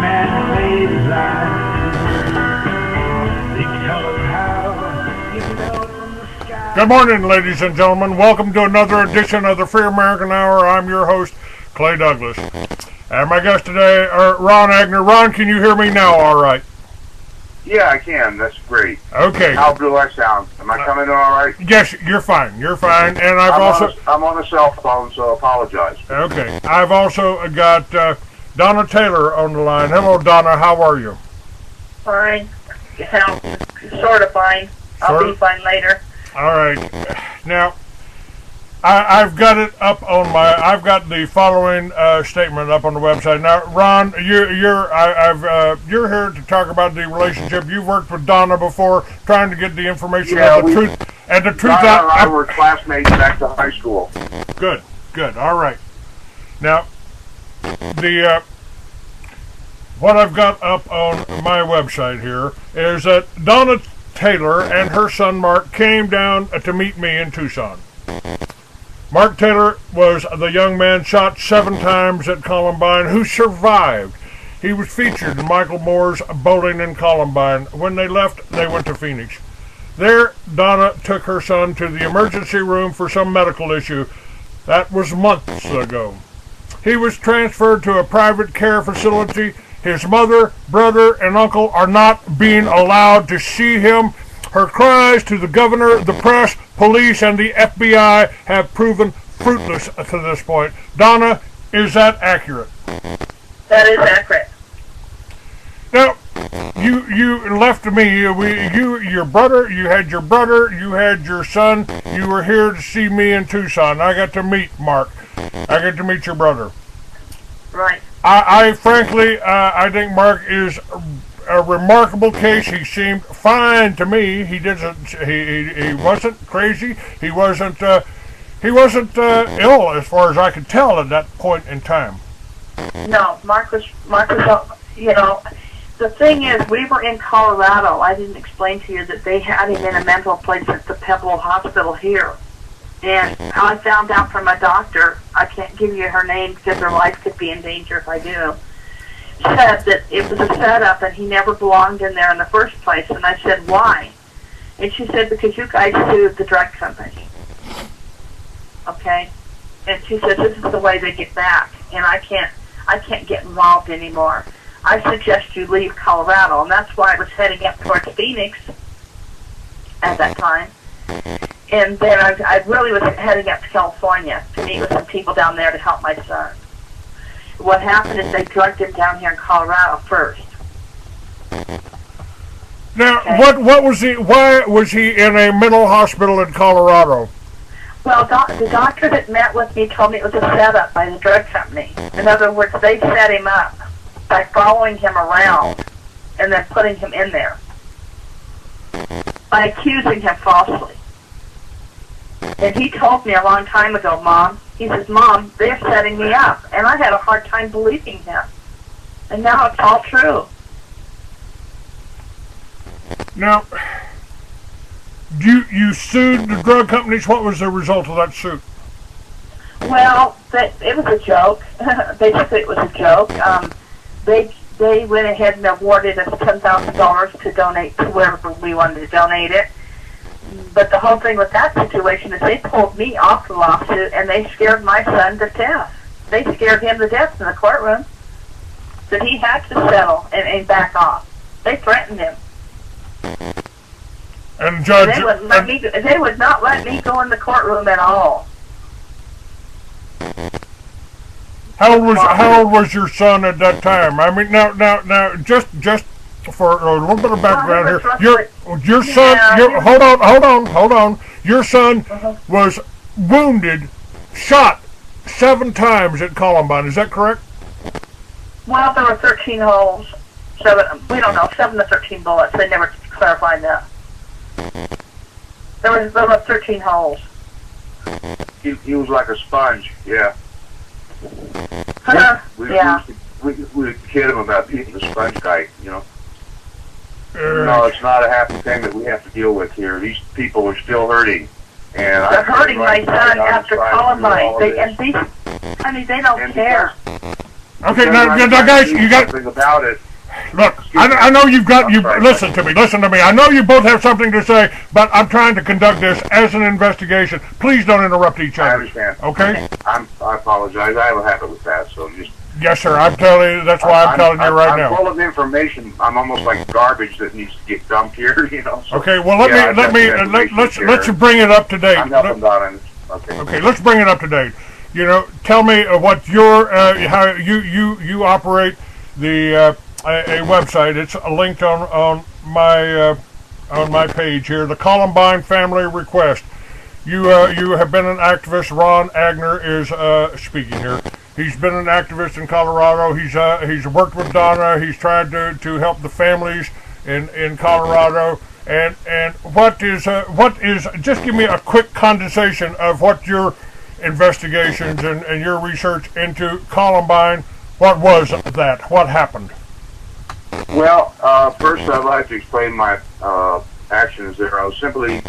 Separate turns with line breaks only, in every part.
Man-made life. They tell us how you fell from the sky. Good morning, ladies and gentlemen. Welcome to another edition of the Free American Hour. I'm your host, Clay Douglas. And my guest today are Ron Aigner. Ron, can you hear me now all right?
Yeah, I can. That's great.
Okay.
How do I sound? Am I coming in all right?
Yes, you're fine. You're fine. And
I'm on a cell phone, so apologize.
Okay. I've also got Donna Taylor on the line. Hello, Donna. How are you?
Fine. Sort of fine. I'll be fine later.
All right. Now, I've got it up on I've got the following statement up on the website. Now, Ron, you're here to talk about the relationship. You've worked with Donna before, trying to get the information
about
the truth. And the truth
Donna and I were classmates back to high school.
Good. All right. Now, what I've got up on my website here is that Donna Taylor and her son Mark came down to meet me in Tucson. Mark Taylor was the young man shot 7 times at Columbine who survived. He was featured in Michael Moore's Bowling in Columbine. When they left, they went to Phoenix. There, Donna took her son to the emergency room for some medical issue. That was months ago. He was transferred to a private care facility. His mother, brother, and uncle are not being allowed to see him. Her cries to the governor, the press, police, and the FBI have proven fruitless to this point. Donna, is that accurate?
That is accurate.
Now, you left me. Your brother. You had your brother. You had your son. You were here to see me in Tucson. I got to meet Mark. I got to meet your brother.
Right.
I frankly, I think Mark is a remarkable case. He seemed fine to me. He wasn't crazy. He wasn't ill as far as I could tell at that point in time.
No, Mark was, the thing is, we were in Colorado. I didn't explain to you that they had him in a mental place at the Pebble Hospital here. And I found out from a doctor, I can't give you her name because her life could be in danger if I do, said that it was a setup and he never belonged in there in the first place. And I said, why? And she said, because you guys sued the drug company. Okay? And she said, this is the way they get back. And I can't get involved anymore. I suggest you leave Colorado. And that's why I was heading up towards Phoenix at that time. And then I really was heading up to California to meet with some people down there to help my son. What happened is they drugged him down here in Colorado first.
Now,
okay.
Why was he in a mental hospital in Colorado?
Well, the doctor that met with me told me it was a setup by the drug company. In other words, they set him up by following him around and then putting him in there by accusing him falsely. And he told me a long time ago, Mom, he says, Mom, they're setting me up. And I had a hard time believing him. And now it's all true.
Now, you sued the drug companies. What was the result of that suit?
Well, it was a joke. Basically, it was a joke. They went ahead and awarded us $10,000 to donate to wherever we wanted to donate it. But the whole thing with that situation is they pulled me off the lawsuit and they scared my son to death. They scared him to death in the courtroom. That he had to settle and back off. They threatened him.
And Judge,
they would not let me go in the courtroom at all.
How old was your son at that time? I mean, now, just for a little bit of background here, your son. Hold on. Your son was wounded, shot 7 times at Columbine. Is that correct?
Well, there were 13 holes. We don't know, 7 to 13 bullets. They never clarified that. There were 13 holes.
He was like a sponge, yeah. We would kid him about being the sponge guy, you know. No, it's not a happy thing that we have to deal with here. These people are still hurting. And
they're hurting my son after Columbine. Honey, they don't
And
care.
Okay, now guys, you got
something about it.
look. I know you've got you. Listen to me. Listen to me. I know you both have something to say, but I'm trying to conduct this as an investigation. Please don't interrupt each other.
I understand.
Okay?
I apologize. I have a habit with that, so just.
Yes, sir. I'm telling you. That's why I'm telling you right now.
I'm full of information. I'm almost like garbage that needs to get dumped here. You know. So,
Okay. Well, let's bring it up to date.
I'm helping Donna. Okay.
Okay. Let's bring it up to date. You know, tell me what your how you operate the a website. It's linked on my page here. The Columbine Family Request. You have been an activist. Ron Aigner is speaking here. He's been an activist in Colorado. He's worked with Donna. He's tried to help the families in Colorado. And what is just give me a quick condensation of what your investigations and your research into Columbine. What was that? What happened?
Well, first I'd like to explain my actions there. I was simply,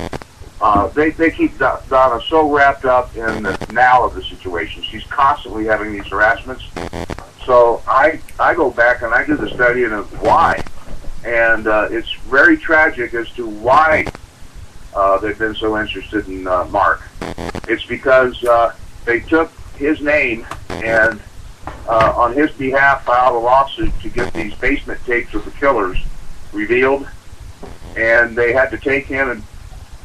they keep Donna so wrapped up in the now of the situation. She's constantly having these harassments. So I go back and I do the studying of why. And it's very tragic as to why they've been so interested in Mark. It's because they took his name and on his behalf filed a lawsuit to get these basement tapes of the killers revealed, and they had to take him and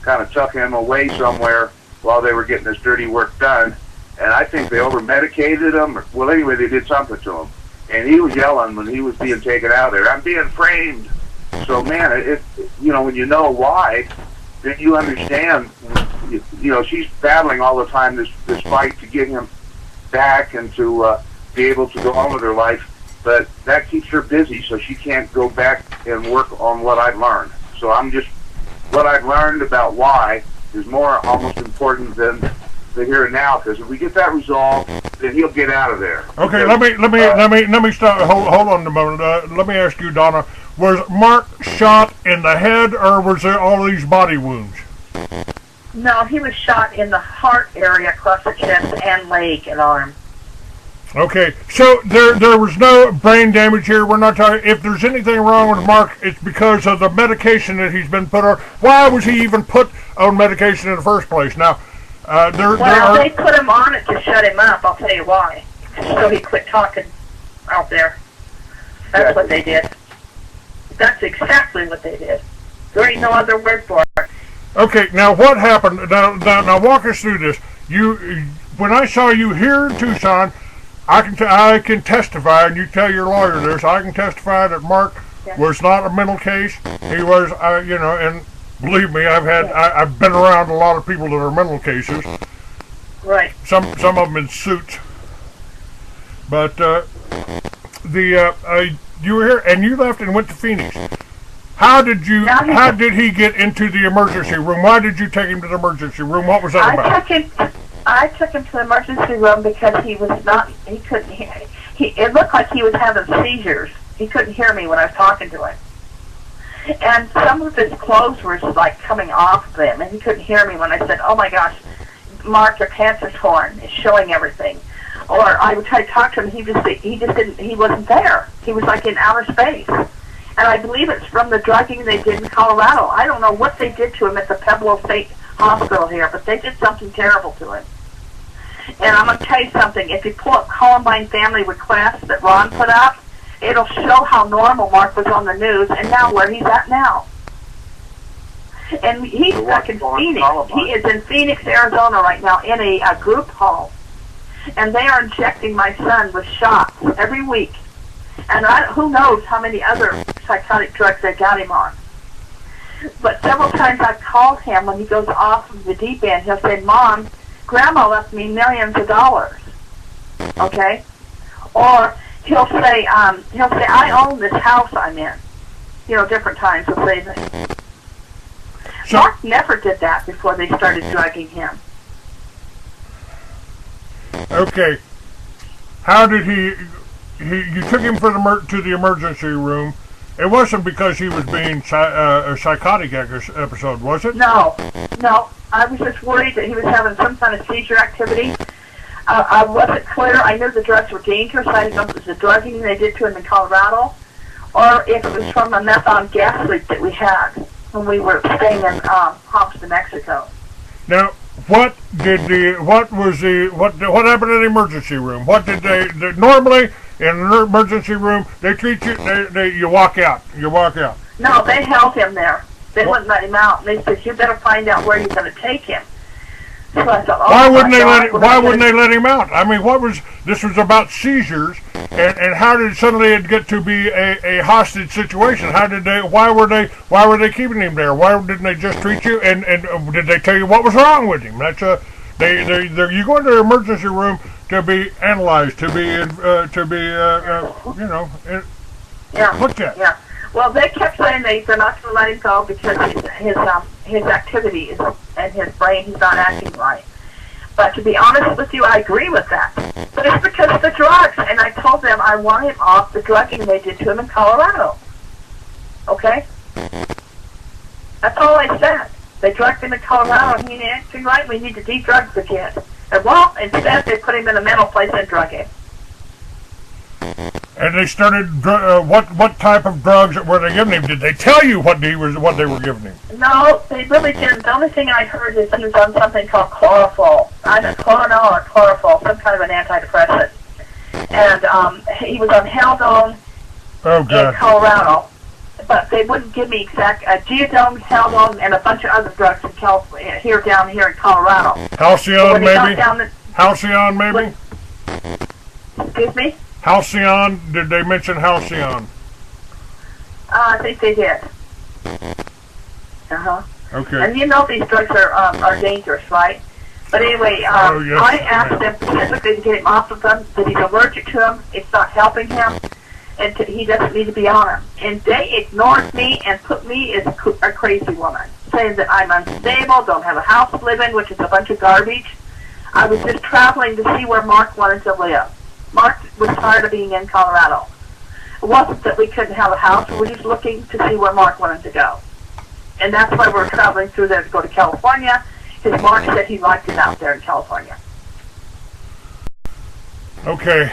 kind of tuck him away somewhere while they were getting this dirty work done. And I think they over-medicated him. Well, anyway, they did something to him. And he was yelling when he was being taken out of there, "I'm being framed." So, man, when you know why, then you understand. You know, she's battling all the time this fight to get him back and to be able to go on with her life. But that keeps her busy, so she can't go back and work on what I've learned. So what I've learned about why is more almost important than the here and now, because if we get that resolved, then he'll get out of there.
Okay, let me stop. Hold on a moment. Let me ask you, Donna. Was Mark shot in the head, or was there all these body wounds?
No, he was shot in the heart area across the chest and leg and arm.
Okay, so there was no brain damage here. We're not talking. If there's anything wrong with Mark, it's because of the medication that he's been put on. Why was he even put on medication in the first place? Now,
they put him on it to shut him up. I'll tell you why. So he quit talking out there. That's what they did. That's exactly what they did. There ain't no other word for it.
Okay, now what happened? Now walk us through this. When I saw you here in Tucson, I can testify, and you tell your lawyer this. I can testify that Mark was not a mental case. He was, and believe me, I've been around a lot of people that are mental cases.
Right.
Some of them in suits. But you were here and you left and went to Phoenix. How did he get into the emergency room? Why did you take him to the emergency room? What was that about?
I took him to the emergency room because he couldn't hear. It looked like he was having seizures. He couldn't hear me when I was talking to him. And some of his clothes were like coming off of him, and he couldn't hear me when I said, "Oh my gosh, Mark, your pants are torn. It's showing everything." Or I would try to talk to him, he didn't, he wasn't there. He was like in outer space. And I believe it's from the drugging they did in Colorado. I don't know what they did to him at the Pueblo State Hospital here, but they did something terrible to him. And I'm going to tell you something. If you pull up Columbine Family Request that Ron put up, it'll show how normal Mark was on the news and now where he's at now. And he's stuck in Phoenix. He is in Phoenix, Arizona right now in a group home. And they are injecting my son with shots every week. And who knows how many other psychotic drugs they got him on. But several times I've called him when he goes off of the deep end. He'll say, "Mom, Grandma left me millions of dollars." Okay? Or he'll say, "I own this house I'm in." Different times he'll say that. Mark never did that before they started drugging him.
Okay. How did you took him to the emergency room. It wasn't because he was being a psychotic episode, was it?
No. I was just worried that he was having some kind of seizure activity. I wasn't clear. I knew the drugs were dangerous. I didn't know if it was the drugging they did to him in Colorado, or if it was from a methane gas leak that we had when we were staying in Hobbs, New Mexico.
Now, what happened in the emergency room? What did they normally in an emergency room? They treat you. You walk out. You walk out.
No, they held him there. They wouldn't let him out. And they said, "You better find out where you're going to take him." So I thought,
why wouldn't they let him out? I mean, this was about seizures, and how did suddenly it get to be a hostage situation? Why were they keeping him there? Why didn't they just treat you? And did they tell you what was wrong with him? That's you go into the emergency room to be analyzed, to be looked at.
Yeah. Well, they kept saying they're not going to let him go because his activity and his brain, he's not acting right. But to be honest with you, I agree with that. But it's because of the drugs, and I told them I want him off the drugging they did to him in Colorado. Okay? That's all I said. They drugged him in Colorado, and he ain't acting right. We need to de-drug the kid. And well, instead they put him in a mental place and drug him.
And they started. What type of drugs were they giving him? Did they tell you what they were giving him?
No, they really didn't. The only thing I heard is he was on something called chlorophyll, either Cloranol or chlorophyll, some kind of an antidepressant. And he was on Haldone in Colorado, but they wouldn't give me exact Geodone, Haldone, and a bunch of other drugs in California, down here in Colorado.
Halcyon, maybe. Halcyon, maybe.
Excuse me.
Halcyon, did they mention Halcyon?
I think they did.
Okay.
And you know these drugs are dangerous, right? But anyway,
yes,
I asked them specifically to get him off of them, that he's allergic to them, it's not helping him, and he doesn't need to be on them. And they ignored me and put me as a crazy woman, saying that I'm unstable, don't have a house to live in, which is a bunch of garbage. I was just traveling to see where Mark wanted to live. Mark was tired of being in Colorado. It wasn't that we couldn't have a house. We were just looking to see where Mark wanted to go. And that's why we're traveling through there to go to California, because Mark said he liked it out there in California.
Okay.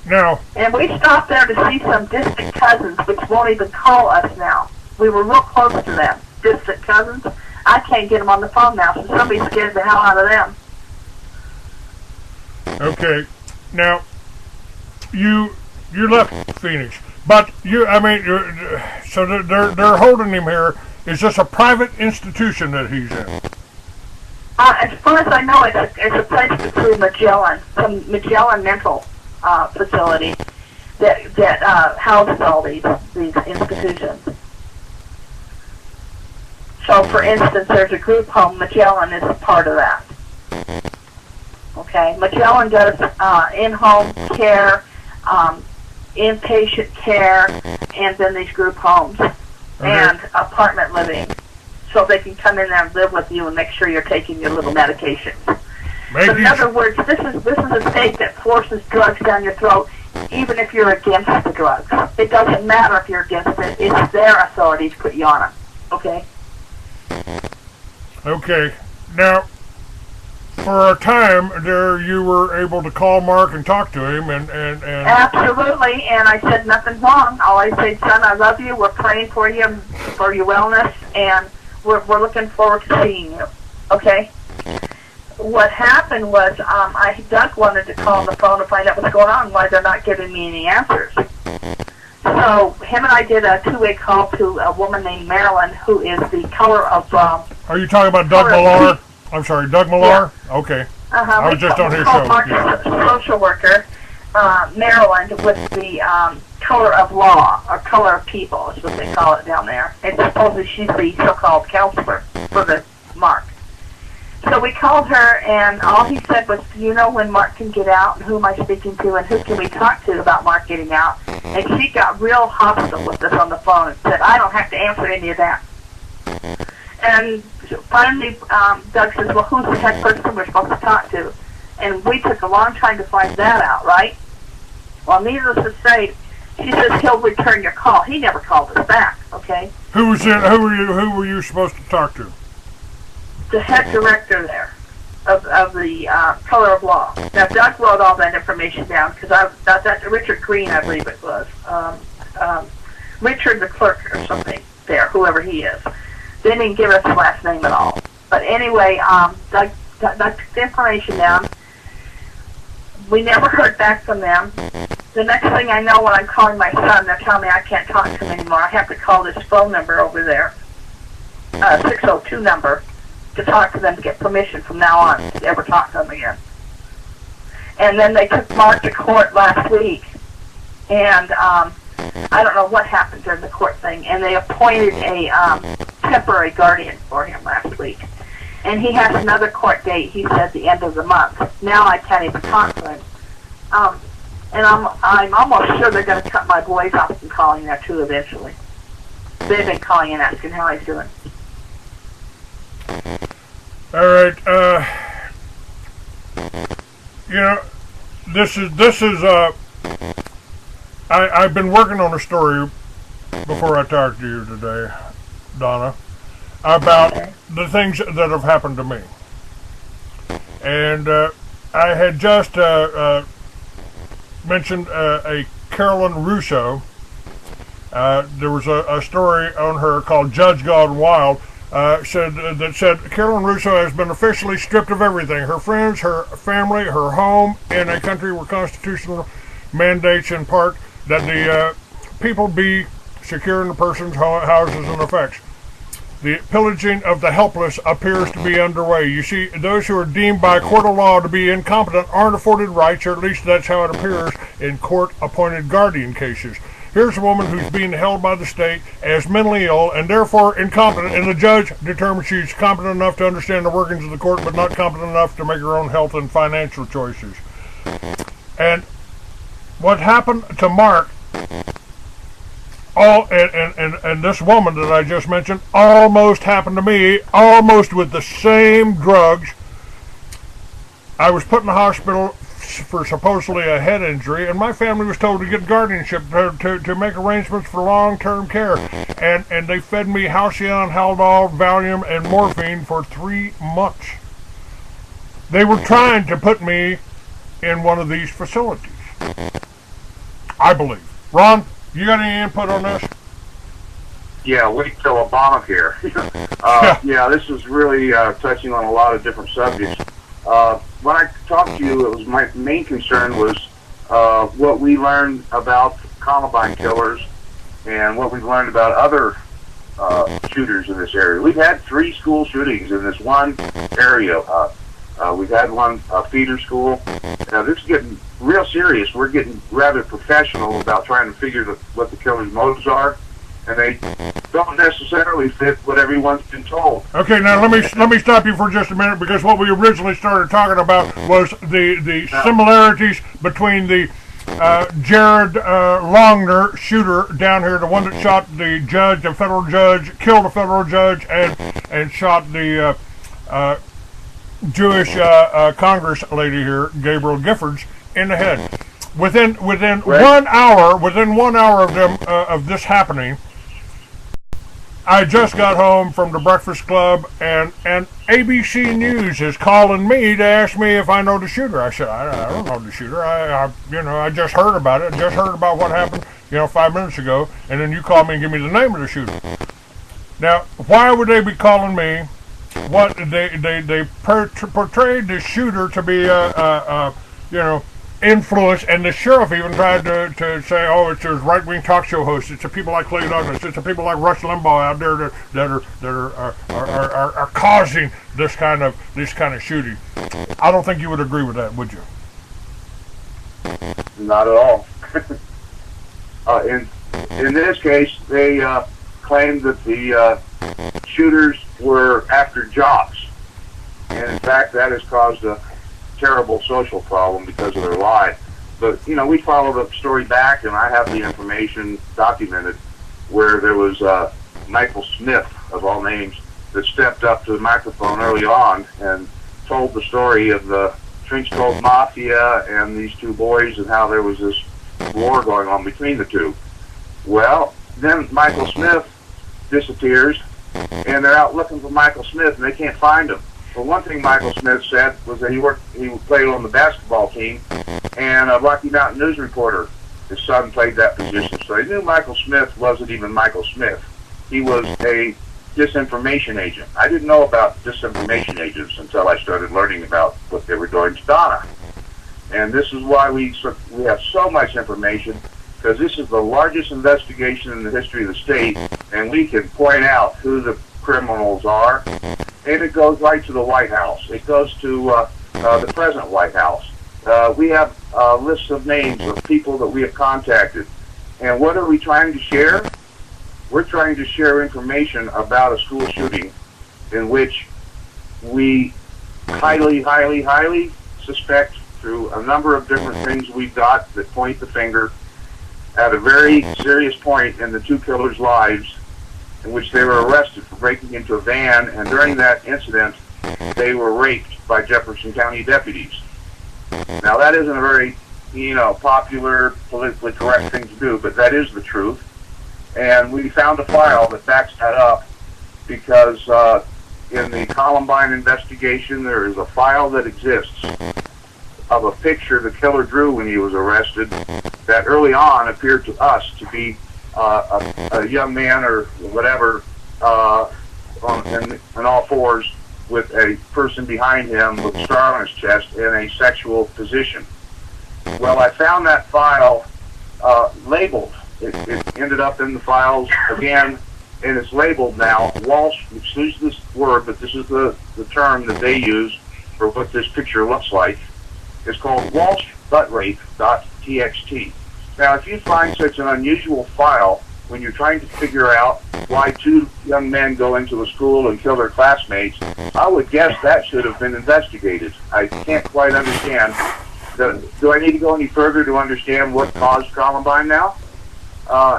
Now...
And we stopped there to see some distant cousins, which won't even call us now. We were real close to them. Distant cousins. I can't get them on the phone now, so somebody scared the hell out of them.
Okay. Now... You left Phoenix, but so they're holding him here. Is this a private institution that he's in?
As far as I know, it's a place through Magellan, some Magellan mental facility that houses all these institutions. So, for instance, there's a group home. Magellan is a part of that. Okay, Magellan does in-home care, inpatient care, and then these group homes and apartment living, so they can come in there and live with you and make sure you're taking your little medications. So in other words, this is a state that forces drugs down your throat, even if you're against the drugs. It doesn't matter if you're against it; it's their authority to put you on them. Okay.
Okay. Now, for a time there, you were able to call Mark and talk to him, and
absolutely. And I said nothing wrong. All I said, son, I love you. We're praying for you, for your wellness, and we're looking forward to seeing you. Okay. What happened was, Doug wanted to call on the phone to find out what's going on, why they're not giving me any answers. So him and I did a two-way call to a woman named Marilyn, who is the color of.
Are you talking about Doug Millar? I'm sorry, Doug Millar? Yeah. Okay. I was just on his show.
Mark's social worker, Maryland, with the color of law, or color of people, is what they call it down there. And supposedly she's the so-called counselor for the Mark. So we called her, and all he said was, do you know when Mark can get out, and who am I speaking to, and who can we talk to about Mark getting out? And she got real hostile with us on the phone and said, I don't have to answer any of that. And finally, Doug says, well, who's the head person we're supposed to talk to? And we took a long time to find that out, right? Well, needless to say, she says he'll return your call. He never called us back, okay?
Who were you supposed to talk to?
The head director there. of the color of law. Now, Doug wrote all that information down because that's Richard Green, I believe it was. Richard the clerk or something there, whoever he is. They didn't give us his last name at all. But anyway, Doug took the information down. We never heard back from them. The next thing I know, when I'm calling my son, they're telling me I can't talk to him anymore. I have to call this phone number over there, 602 number, to talk to them to get permission from now on to ever talk to them again. And then they took Mark to court last week, and I don't know what happened during the court thing, and they appointed a temporary guardian for him last week. And he has another court date, he said, the end of the month. Now I can't even talk to him. And I'm almost sure they're going to cut my boys off from calling there too eventually. They've been calling and asking how he's doing.
All right. You know, this is I've been working on a story before I talked to you today, Donna, about the things that have happened to me. And I had just mentioned a Carolyn Russo. There was a story on her called Judge Gone Wild. Said Carolyn Russo has been officially stripped of everything: her friends, her family, her home, in a country where constitutional mandates in part that the people be secure in the person's houses and effects. The pillaging of the helpless appears to be underway. You see, those who are deemed by a court of law to be incompetent aren't afforded rights, or at least that's how it appears in court-appointed guardian cases. Here's a woman who's being held by the state as mentally ill and therefore incompetent, and the judge determines she's competent enough to understand the workings of the court, but not competent enough to make her own health and financial choices. And what happened to Mark, and this woman that I just mentioned, almost happened to me, almost with the same drugs. I was put in the hospital for supposedly a head injury, and my family was told to get guardianship to make arrangements for long-term care, and they fed me Halcyon, Haldol, Valium, and morphine for 3 months. They were trying to put me in one of these facilities, I believe. Ron, you got any input on this?
Yeah, wait till Obamacare. Yeah, this is really touching on a lot of different subjects. When I talked to you, it was my main concern was what we learned about Columbine killers and what we've learned about other shooters in this area. We've had 3 school shootings in this one area. We've had one feeder school. Now, this is getting real serious. We're getting rather professional about trying to figure what the killer's motives are, and they don't necessarily fit what everyone's been told.
Okay, now let me stop you for just a minute, because what we originally started talking about was the similarities between the Jared Longner shooter down here, the one that shot the judge, the federal judge, killed a federal judge, and shot the Jewish Congress lady here, Gabriel Giffords, in the head. Within right. 1 hour, within 1 hour of them of this happening, I just got home from the Breakfast Club, and ABC News is calling me to ask me if I know the shooter. I said, I don't know the shooter. I just heard about it. I just heard about what happened, 5 minutes ago, and then you called me and give me the name of the shooter. Now, why would they be calling me? What they portrayed the shooter to be influence, and the sheriff even tried to say, oh, it's those right-wing talk show hosts, it's the people like Clay Douglas, it's the people like Rush Limbaugh out there that are causing this kind of shooting. I don't think you would agree with that, would you?
Not at all. In this case, they claimed that the shooters were after jobs, and in fact, that has caused a terrible social problem because of their lie. But we followed the story back, and I have the information documented where there was Michael Smith, of all names, that stepped up to the microphone early on and told the story of the Trench Coat Mafia and these 2 boys, and how there was this war going on between the 2. Well, then Michael Smith disappears, and they're out looking for Michael Smith, and they can't find him. Well, one thing Michael Smith said was that he played on the basketball team, and a Rocky Mountain News reporter, his son, played that position. So he knew Michael Smith wasn't even Michael Smith. He was a disinformation agent. I didn't know about disinformation agents until I started learning about what they were doing to Donna. And this is why we have so much information, because this is the largest investigation in the history of the state, and we can point out who the criminals are. And it goes right to the White House. It goes to the present White House. We have lists of names of people that we have contacted. And what are we trying to share? We're trying to share information about a school shooting in which we highly, highly, highly suspect, through a number of different things we've got that point the finger at a very serious point in the two killers' lives, in which they were arrested for breaking into a van, and during that incident, they were raped by Jefferson County deputies. Now, that isn't a very, popular, politically correct thing to do, but that is the truth. And we found a file that backs that up, because in the Columbine investigation, there is a file that exists of a picture the killer drew when he was arrested that early on appeared to us to be a young man or whatever on all fours with a person behind him with a star on his chest in a sexual position. Well, I found that file labeled. It ended up in the files again, and it's labeled now Walsh. Excuse this word, but this is the term that they use for what this picture looks like. It's called walshbuttrape.txt. Now, if you find such an unusual file when you're trying to figure out why two young men go into a school and kill their classmates, I would guess that should have been investigated. I can't quite understand. Do I need to go any further to understand what caused Columbine now?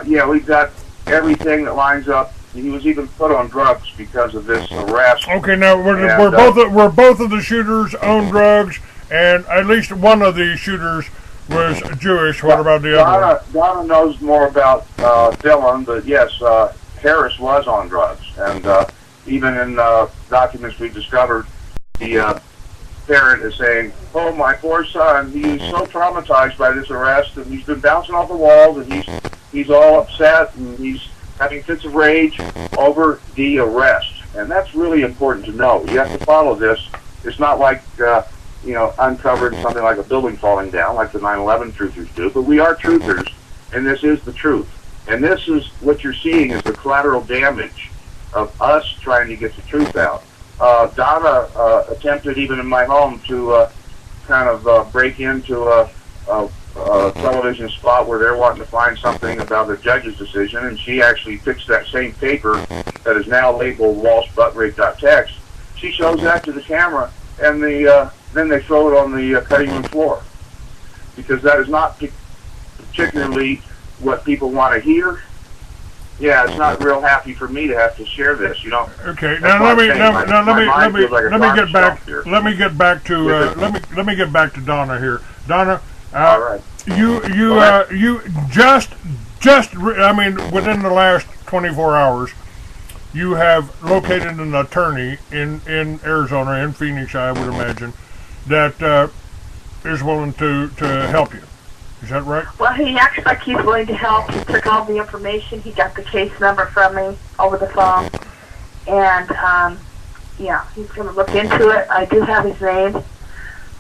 Yeah, we've got everything that lines up. He was even put on drugs because of this arrest.
Okay, now were both of the shooters on drugs, and at least one of the shooters was Jewish. What about the other one?
Donna knows more about Dylan, but yes, Harris was on drugs, and even in documents we discovered, the parent is saying, "Oh, my poor son, he's so traumatized by this arrest, and he's been bouncing off the walls, and he's all upset, and he's having fits of rage over the arrest." And that's really important to know. You have to follow this. It's not like uncovered something like a building falling down, like the 9/11 truthers do, but we are truthers, and this is the truth. And this is what you're seeing is the collateral damage of us trying to get the truth out. Donna attempted, even in my home, to break into a television spot where they're wanting to find something about the judge's decision, and she actually fixed that same paper that is now labeled walshbuttrape.txt. She shows that to the camera, and then they throw it on the cutting room floor, because that is not particularly what people want to hear. Yeah, it's not real happy for me to have to share this,
Okay, now let me get back to Donna here. Donna,
all right.
You just within the last 24 hours, you have located an attorney in Arizona, in Phoenix, I would imagine, that is willing to help you. Is that right?
Well, he acts like he's willing to help. He took all the information. He got the case number from me over the phone. And, he's going to look into it. I do have his name.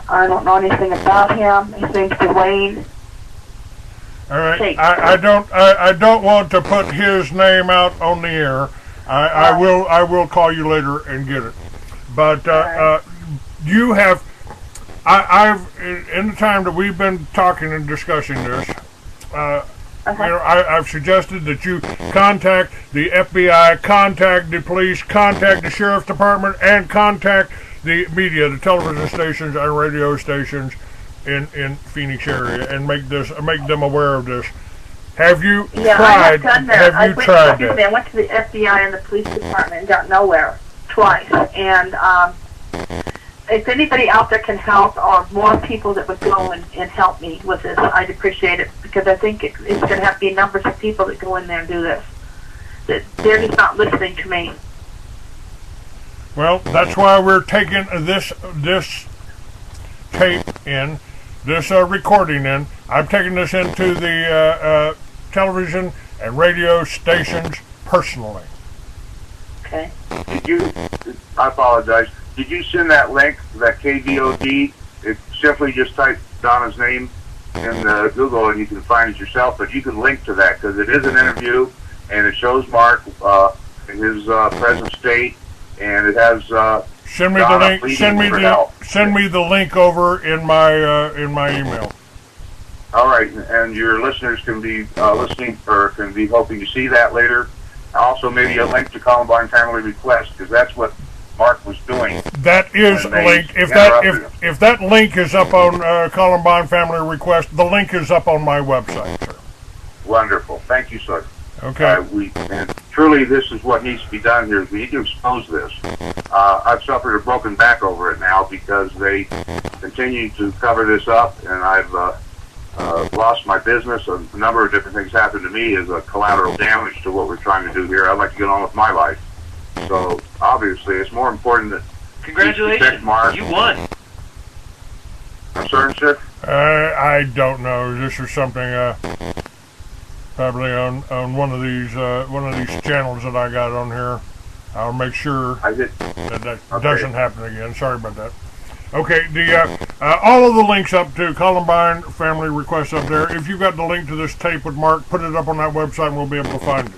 I don't know anything about him. His name's Dwayne.
All right. I don't want to put his name out on the air. I will call you later and get it. But you have. I've in the time that we've been talking and discussing this, I've suggested that you contact the FBI, contact the police, contact the sheriff's department, and contact the media, the television stations and radio stations in Phoenix area, and make them aware of this. Have you tried?
I have done that.
Have you tried that?
I went to the FBI and the police department and got nowhere twice. And if anybody out there can help, or more people that would go and help me with this, I'd appreciate it, because I think it's going to have to be numbers of people that go in there and do this. That they're just not listening to me.
Well, that's why we're taking this tape in, this recording in. I'm taking this into the television and radio stations personally.
Okay.
Did you? I apologize. Did you send that link, that KVOD? It simply just type Donna's name in Google and you can find it yourself. But you can link to that because it is an interview and it shows Mark in his present state, and it has.
Send me
Donna
the link. Send me the link over in my email.
All right, and your listeners can be listening or can be hoping to see that later. Also, maybe a link to Columbine Family Request, because that's what Mark was doing.
That is a link. If that link is up on Columbine Family Request, the link is up on my website, sir.
Wonderful. Thank you, sir.
Okay.
And truly, this is what needs to be done here. We need to expose this. I've suffered a broken back over it now because they continue to cover this up, and I've lost my business. A number of different things happened to me as a collateral damage to what we're trying to do here. I'd like to get on with my life. So, obviously, it's more important that...
Congratulations.
Mark.
You won.
I'm sorry, sir?
I don't know. This is something probably on one of these channels that I got on here. I'll make sure that doesn't happen again. Sorry about that. Okay, all of the links up to Columbine Family Request up there. If you've got the link to this tape with Mark, put it up on that website and we'll be able to find it.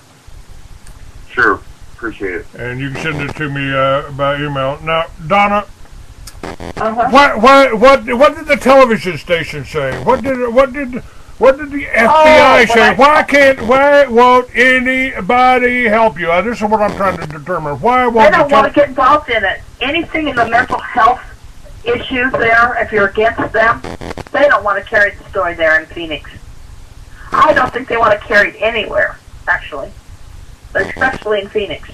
Sure. Appreciate it.
And you can send it to me by email. Now, Donna,
Uh-huh.
what did the television station say? What did the FBI say? Why won't anybody help you? This is what I'm trying to determine. Why won't
they don't want to get involved in it. Anything in the mental health issues there, if you're against them, they don't want to carry the story there in Phoenix. I don't think they want to carry it anywhere, actually, but especially in Phoenix.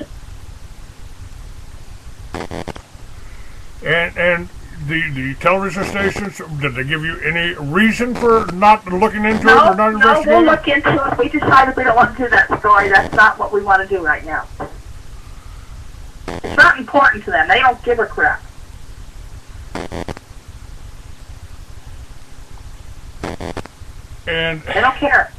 And the television stations, did they give you any reason for not looking into it or not investigating?
No, we'll look into it. We decided we don't want to do that story. That's not what we want to do right now. It's not important to them. They don't give a crap.
And
they don't care.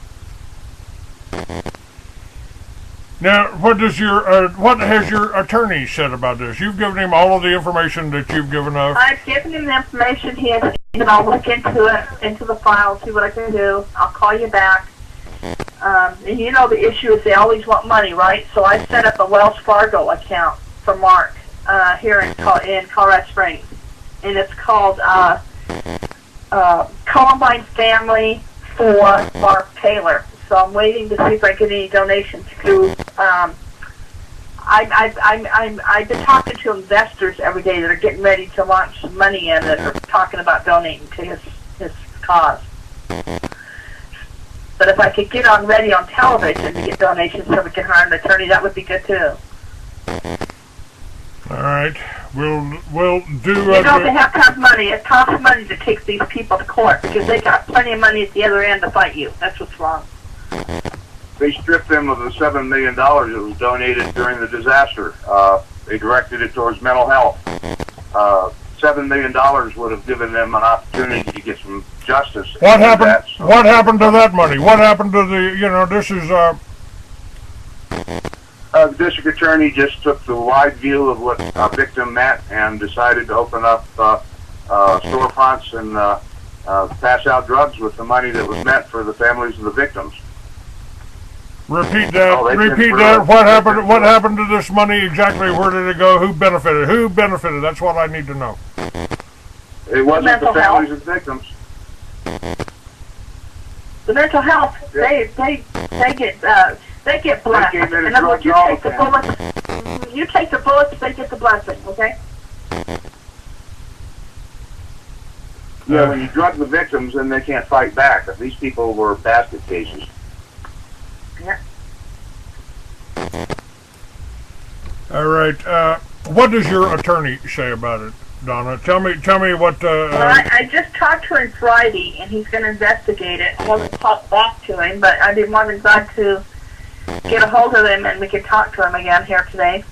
Now, what has your attorney said about this? You've given him all of the information that you've given us.
I've given him the information. He has, I'll look into it, into the file, see what I can do. I'll call you back. And you know the issue is they always want money, right? So I set up a Wells Fargo account for Mark here in Colorado Springs, and it's called Columbine Family for Mark Taylor. So I'm waiting to see if I get any donations through. I've been talking to investors every day that are getting ready to launch some money in that are talking about donating to his cause. But if I could get on radio and television to get donations so we can hire an attorney, that would be good too.
All right, we'll do.
You know, they have to have money. It costs money to take these people to court because they got plenty of money at the other end to fight you. That's what's wrong.
They stripped them of the $7 million that was donated during the disaster. They directed it towards mental health. $7 million would have given them an opportunity to get some justice.
What happened? What happened to that money? What happened to the? This is.
The district attorney just took the wide view of what a victim meant and decided to open up storefronts and pass out drugs with the money that was meant for the families of the victims.
Repeat that. Repeat that. What happened? What happened to this money exactly? Where did it go? Who benefited? Who benefited? That's what I need to know.
It wasn't the families of victims.
The mental health. They get blessed. In other words, you take the bullets, they get the blessing. Okay.
Yeah, when you drug the victims, then they can't fight back. These people were basket cases.
Yeah.
All right. What does your attorney say about it, Donna? Tell me what.
Well, I just talked to him Friday, and he's going to investigate it. I haven't talked back to him, but I'd be more than glad to get a hold of him, and we could talk to him again here today.